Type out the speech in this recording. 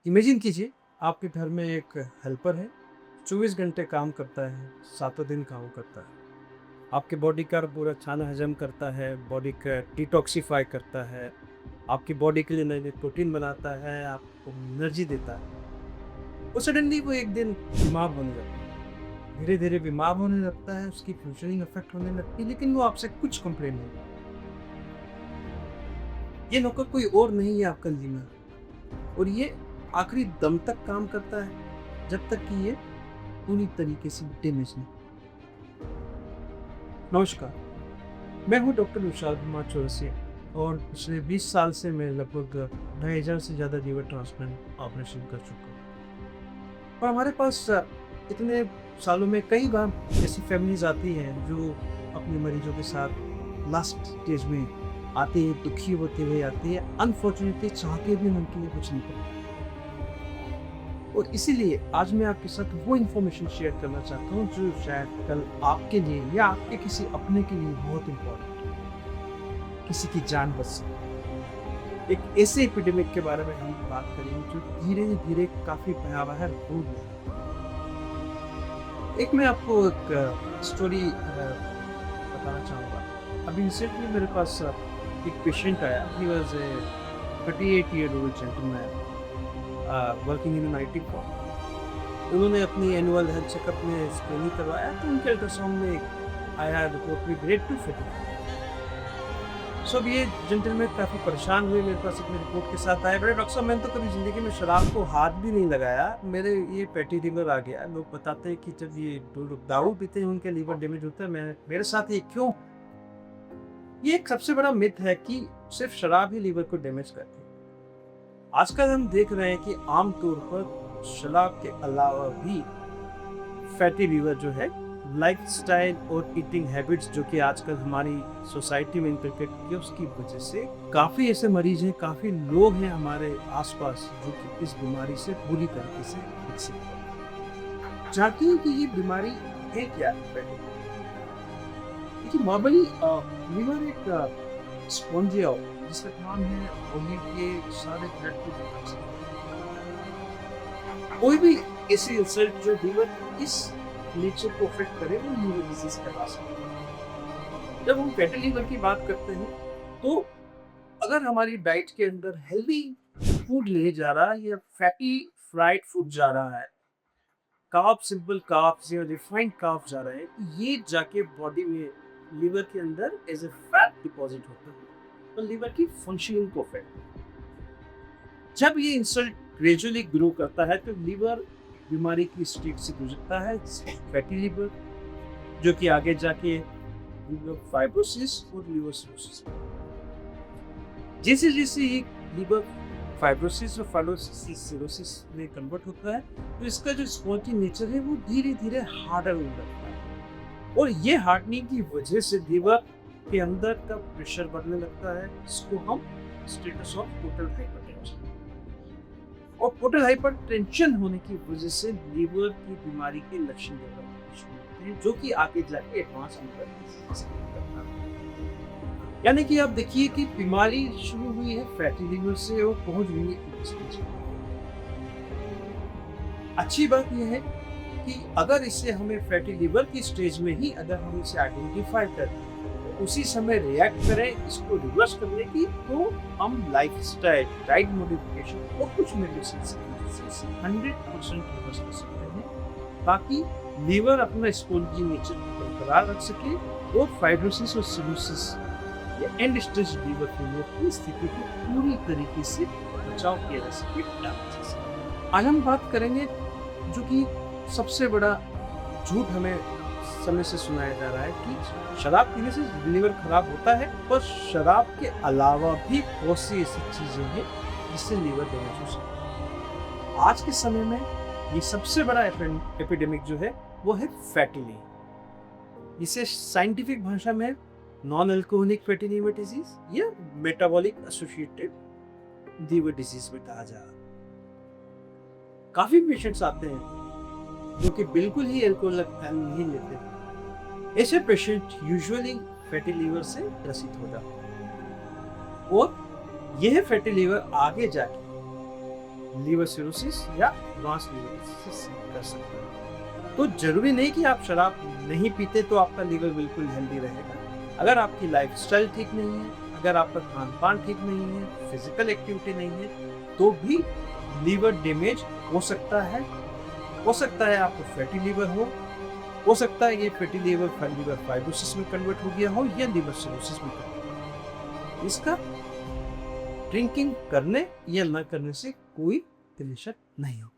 Imagine कीजिए आपके घर में एक हेल्पर है, 24 घंटे काम करता है, सातों दिन काम करता है। आपके बॉडी का पूरा खाना हजम करता है, बॉडी का डिटॉक्सिफाई करता है, आपकी बॉडी के लिए नए-नए प्रोटीन बनाता है, आपको एनर्जी देता है। और सडनली वो एक दिन बीमार होने लगता है। धीरे-धीरे बीमार होने लगता है, उसकी फंक्शनिंग अफेक्ट होने लगती है, लेकिन वो आपसे कुछ कंप्लेन नहीं करता। ये नौकर कोई और नहीं है आपका लीमर और ये आखिरी दम तक काम करता है, जब तक कि ये पूरी तरीके से डैमेज नहीं। नमस्कार, मैं हूँ डॉक्टर विशाल कुमार चौरसिया और पिछले 20 साल से मैं लगभग 2,500 से ज़्यादा लीवर ट्रांसप्लांट ऑपरेशन कर चुका हूँ। और हमारे पास इतने सालों में कई बार ऐसी फैमिलीज आती हैं जो अपने मरीजों के साथ लास्ट स्टेज में आती है, दुखी होते हुए आती है। अनफॉर्चुनेटली चाह के भी उनके लिए कुछ नहीं कर। और इसीलिए आज मैं आपके साथ वो इन्फॉर्मेशन शेयर करना चाहता हूँ जो शायद कल आपके लिए या आपके किसी अपने के लिए बहुत इम्पोर्टेंट है, किसी की जान बच सकती। एक ऐसे एपिडेमिक के बारे में हम बात करेंगे जो धीरे धीरे काफी भयावह रूप ले रहा है। एक मैं आपको एक स्टोरी बताना चाहूँगा। अभी रिसेंटली मेरे पास एक पेशेंट आया। He was a 38 year old gentleman working in an IT firm. उन्होंने अपनी एनुअल हेल्थ चेकअप में स्क्रीनिंग करवाया तो उनके अल्ट्रासाउंड में आया रिपोर्ट में ग्रेड 2 फैटी। सो अब ये जेंटलमैन काफ़ी परेशान हुए, मेरे पास अपनी रिपोर्ट के साथ आए। बड़े डॉक्टर साहब, मैंने तो कभी ज़िंदगी में शराब को हाथ भी नहीं लगाया, मेरे ये फैटी लीवर आ गया। लोग बताते हैं कि जब ये लोग दारू पीते हैं उनके लीवर डैमेज होता है, मैं मेरे साथ ये क्यों? ये एक सबसे बड़ा मिथ है कि सिर्फ शराब ही लीवर को डैमेज करती है। आजकल हम देख रहे हैं कि आमतौर पर शराब के अलावा भी फैटी लीवर जो है, लाइफस्टाइल और ईटिंग हैबिट्स जो कि आजकल हमारी सोसाइटी में इनकलकेट की है, उसकी वजह से काफ़ी ऐसे मरीज हैं, काफ़ी लोग हैं हमारे आसपास जो कि इस बीमारी से बुरी तरीके से विकसित हैं। जानते हैं कि ये बीमारी है क्या? फैटी देखिए, नॉर्मली लीवर एक स्पॉन्जिया जिसका काम है बॉडी के सारे ब्लड को डिटॉक्स करना। कोई भी ऐसी इंसल्ट जो लीवर इस नेचर को अफेक्ट करे वो लीवर डिजीज कहला सकता है। जब हम फैटी लीवर की बात करते हैं तो अगर हमारी डाइट के अंदर हेल्दी फूड ले जा रहा है या फैटी फ्राइड फूड जा रहा है, कार्ब सिंपल कार्ब्स या रिफाइंड कार्ब्स जा रहे हैं, तो ये जाके बॉडी में लीवर के अंदर एज ए फैट डिपॉजिट होता है तो लीवर की फंक्शनिंग को अफेक्ट। जब ये इंसल्ट ग्रेजुअली ग्रो करता है तो लीवर बीमारी की स्टेट से गुजरता है, फैटी लीवर, जो कि आगे जाके लीवर फाइब्रोसिस और लीवर सिरोसिस। जैसे जैसे ये लीवर फाइब्रोसिस और फाइब्रोसिस सिरोसिस में कन्वर्ट होता है तो इसका जो स्पॉन्जी नेचर है वो धीरे धीरे हार्डर होने लगता है और ये हार्डनिंग की वजह से लीवर के अंदर का प्रेशर बढ़ने लगता है। इसको हम स्टेटस ऑफ पोर्टल हाइपरटेंशन, और पोर्टल हाइपरटेंशन होने की वजह से लीवर की बीमारी के लक्षण डेवलप शुरू होते हैं जो कि आगे जाके एडवांस लीवर डिजीज करता है। यानी कि आप देखिए कि बीमारी शुरू हुई है फैटी लीवर से और पहुंच गई है स्टेज। अच्छी बात यह है कि अगर इससे हमें फैटी लीवर की स्टेज में ही अगर हम इसे आइडेंटिफाई करें, उसी समय रिएक्ट करें इसको रिवर्स करने की, तो हम लाइफस्टाइल, डाइट मॉडिफिकेशन और कुछ मेडिसिन से 100% रिवर्स कर सकते हैं ताकि लीवर अपना स्पॉन्जी नेचर बरकरार रख सके और फाइब्रोसिस और सिरोसिस या एंड स्टेज लीवर फेलियर की स्थिति को पूरी तरीके से बचाव किया जा सके। आज हम बात करेंगे जो कि सबसे बड़ा झूठ हमें समय से सुनाया जा रहा है कि शराब पीने से लीवर खराब होता है, पर शराब के अलावा भी बहुत सी ऐसी चीजें हैं जिससे लीवर डैमेज हो सकता है। आज के समय में ये सबसे बड़ा एपिडेमिक जो है वो है फैटी लीवर, जिसे साइंटिफिक भाषा में non alcoholic fatty liver disease या मेटाबॉलिक एसोसिएटेड लीवर डिजीज में कहा जा रहा है। काफी पेशेंट्स आते हैं जो कि बिल्कुल ही अल्कोहल नहीं लेते। ऐसे पेशेंट यूजुअली फैटी लीवर से ग्रसित हो जाते हैं और यह फैटी लीवर आगे जाके लीवर सिरोसिस या एडवांस लीवर सिरोसिस कर सकते हैं। तो जरूरी नहीं कि आप शराब नहीं पीते तो आपका लीवर बिल्कुल हेल्दी रहेगा। अगर आपकी लाइफस्टाइल ठीक नहीं है, अगर आपका खान पान ठीक नहीं है, फिजिकल एक्टिविटी नहीं है, तो भी लीवर डैमेज हो सकता है। हो सकता है आपको फैटी लीवर हो सकता है ये फैटी लीवर फाइब्रोसिस में कन्वर्ट हो गया हो या लीवर सिरोसिस में कन्वर्ट हो। इसका ड्रिंकिंग करने या न करने से कोई रिलेशन नहीं होगा।